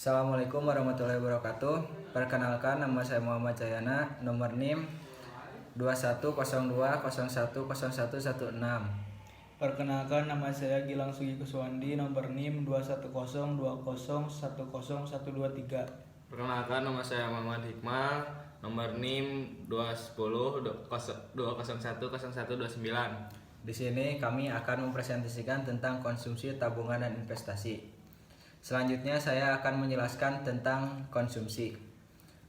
Assalamualaikum warahmatullahi wabarakatuh. Perkenalkan, nama saya Muhammad Cayana, nomor NIM 2102010116. Perkenalkan, nama saya Gilang Sugi Kuswandi, nomor NIM 21020101023. Perkenalkan, nama saya Muhammad Hikmal, nomor NIM 21020010129. Di sini kami akan mempresentasikan tentang konsumsi, tabungan, dan investasi. Selanjutnya saya akan menjelaskan tentang konsumsi.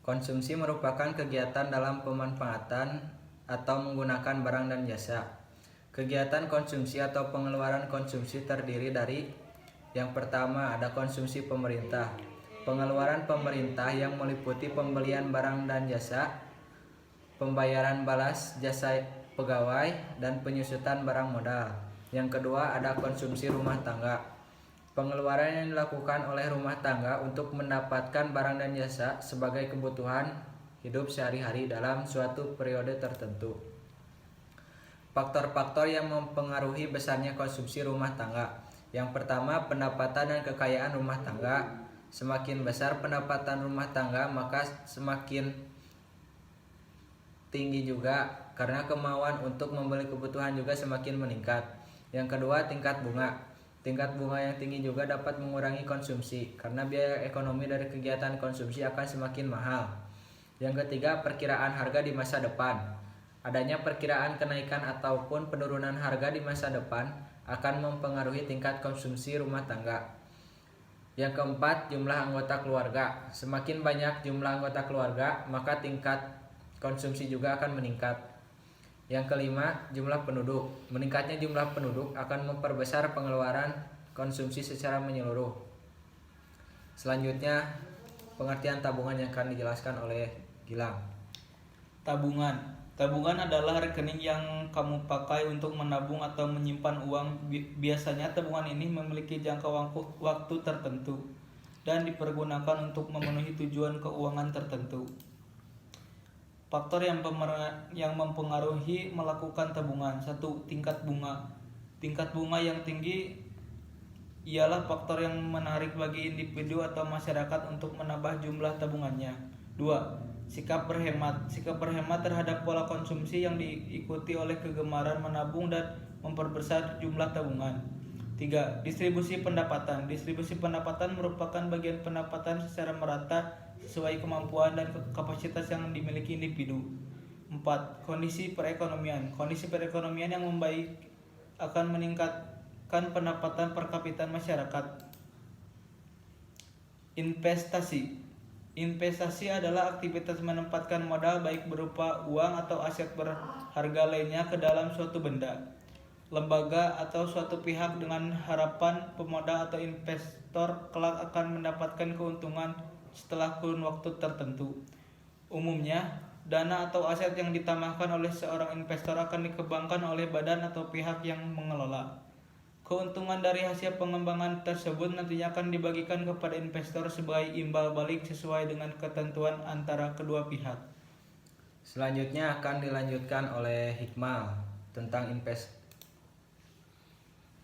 Konsumsi merupakan kegiatan dalam pemanfaatan atau menggunakan barang dan jasa. Kegiatan konsumsi atau pengeluaran konsumsi terdiri dari: yang pertama ada konsumsi pemerintah. Pengeluaran pemerintah yang meliputi pembelian barang dan jasa, pembayaran balas jasa pegawai, dan penyusutan barang modal. Yang kedua ada konsumsi rumah tangga. Pengeluaran yang dilakukan oleh rumah tangga untuk mendapatkan barang dan jasa sebagai kebutuhan hidup sehari-hari dalam suatu periode tertentu. Faktor-faktor yang mempengaruhi besarnya konsumsi rumah tangga. Yang pertama, pendapatan dan kekayaan rumah tangga. Semakin besar pendapatan rumah tangga, maka semakin tinggi juga karena kemauan untuk membeli kebutuhan juga semakin meningkat. Yang kedua, tingkat bunga. Tingkat bunga yang tinggi juga dapat mengurangi konsumsi karena biaya ekonomi dari kegiatan konsumsi akan semakin mahal. Yang ketiga, perkiraan harga di masa depan. Adanya perkiraan kenaikan ataupun penurunan harga di masa depan akan mempengaruhi tingkat konsumsi rumah tangga. Yang keempat, jumlah anggota keluarga. Semakin banyak jumlah anggota keluarga, maka tingkat konsumsi juga akan meningkat. Yang kelima, jumlah penduduk. Meningkatnya jumlah penduduk akan memperbesar pengeluaran konsumsi secara menyeluruh. Selanjutnya, pengertian tabungan yang akan dijelaskan oleh Gilang. Tabungan adalah rekening yang kamu pakai untuk menabung atau menyimpan uang. Biasanya tabungan ini memiliki jangka waktu tertentu dan dipergunakan untuk memenuhi tujuan keuangan tertentu. Faktor yang mempengaruhi melakukan tabungan. 1. Tingkat bunga. Tingkat bunga yang tinggi ialah faktor yang menarik bagi individu atau masyarakat untuk menambah jumlah tabungannya. 2. Sikap berhemat. Sikap berhemat terhadap pola konsumsi yang diikuti oleh kegemaran menabung dan memperbesar jumlah tabungan. 3. Distribusi pendapatan. Distribusi pendapatan merupakan bagian pendapatan secara merata sesuai kemampuan dan kapasitas yang dimiliki individu. 4. Kondisi perekonomian. Kondisi perekonomian yang membaik akan meningkatkan pendapatan per kapita masyarakat. Investasi. Investasi adalah aktivitas menempatkan modal baik berupa uang atau aset berharga lainnya ke dalam suatu benda, lembaga, atau suatu pihak dengan harapan pemodal atau investor kelak akan mendapatkan keuntungan setelah kurun waktu tertentu. Umumnya, dana atau aset yang ditambahkan oleh seorang investor akan dikembangkan oleh badan atau pihak yang mengelola. Keuntungan dari hasil pengembangan tersebut nantinya akan dibagikan kepada investor sebagai imbal balik sesuai dengan ketentuan antara kedua pihak. Selanjutnya akan dilanjutkan oleh Hikmal tentang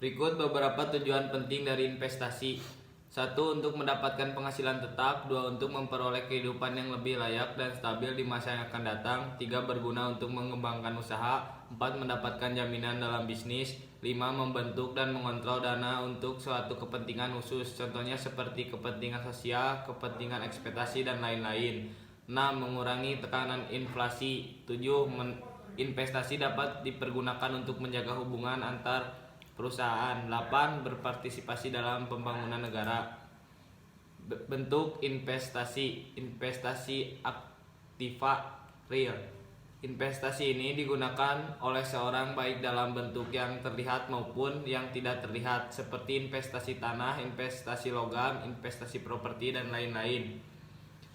Berikut beberapa tujuan penting dari investasi. 1. Untuk mendapatkan penghasilan tetap. 2. Untuk memperoleh kehidupan yang lebih layak dan stabil di masa yang akan datang. 3. Berguna untuk mengembangkan usaha. 4. Mendapatkan jaminan dalam bisnis. 5. Membentuk dan mengontrol dana untuk suatu kepentingan khusus. Contohnya seperti kepentingan sosial, kepentingan ekspektasi, dan lain-lain. 6. Mengurangi tekanan inflasi. 7. Investasi dapat dipergunakan untuk menjaga hubungan antar perusahaan. 8. Berpartisipasi dalam pembangunan negara. Bentuk investasi. Investasi aktiva real. Investasi ini digunakan oleh seorang baik dalam bentuk yang terlihat maupun yang tidak terlihat, seperti investasi tanah, investasi logam, investasi properti, dan lain-lain.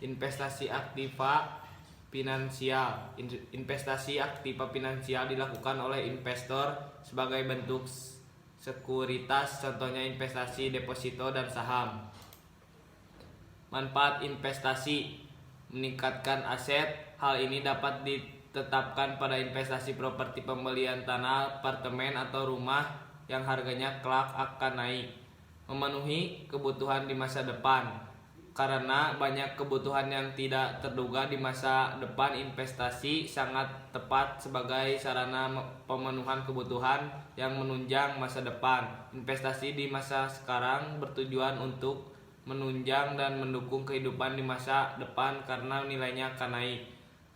Investasi aktiva finansial. Investasi aktiva finansial dilakukan oleh investor sebagai bentuk sekuritas, contohnya investasi deposito dan saham. Manfaat investasi: meningkatkan aset. Hal ini dapat ditetapkan pada investasi properti, pembelian tanah, apartemen, atau rumah yang harganya kelak akan naik. Memenuhi kebutuhan di masa depan. karena banyak kebutuhan yang tidak terduga di masa depan. Investasi sangat tepat sebagai sarana pemenuhan kebutuhan yang menunjang masa depan. Investasi di masa sekarang bertujuan untuk menunjang dan mendukung kehidupan di masa depan karena nilainya akan naik.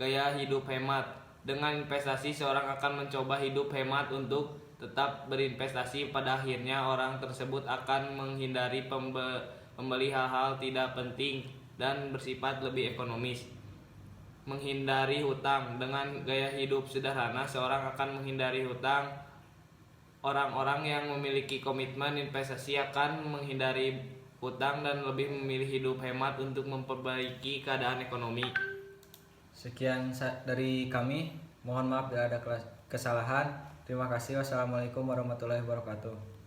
Gaya hidup hemat. Dengan investasi, seorang akan mencoba hidup hemat untuk tetap berinvestasi. Pada akhirnya orang tersebut akan menghindari membeli hal-hal tidak penting dan bersifat lebih ekonomis. Menghindari hutang. Dengan gaya hidup sederhana, seorang akan menghindari hutang. Orang-orang yang memiliki komitmen investasi akan menghindari hutang dan lebih memilih hidup hemat untuk memperbaiki keadaan ekonomi. Sekian dari kami. Mohon maaf bila ada kesalahan. Terima kasih. Wassalamualaikum warahmatullahi wabarakatuh.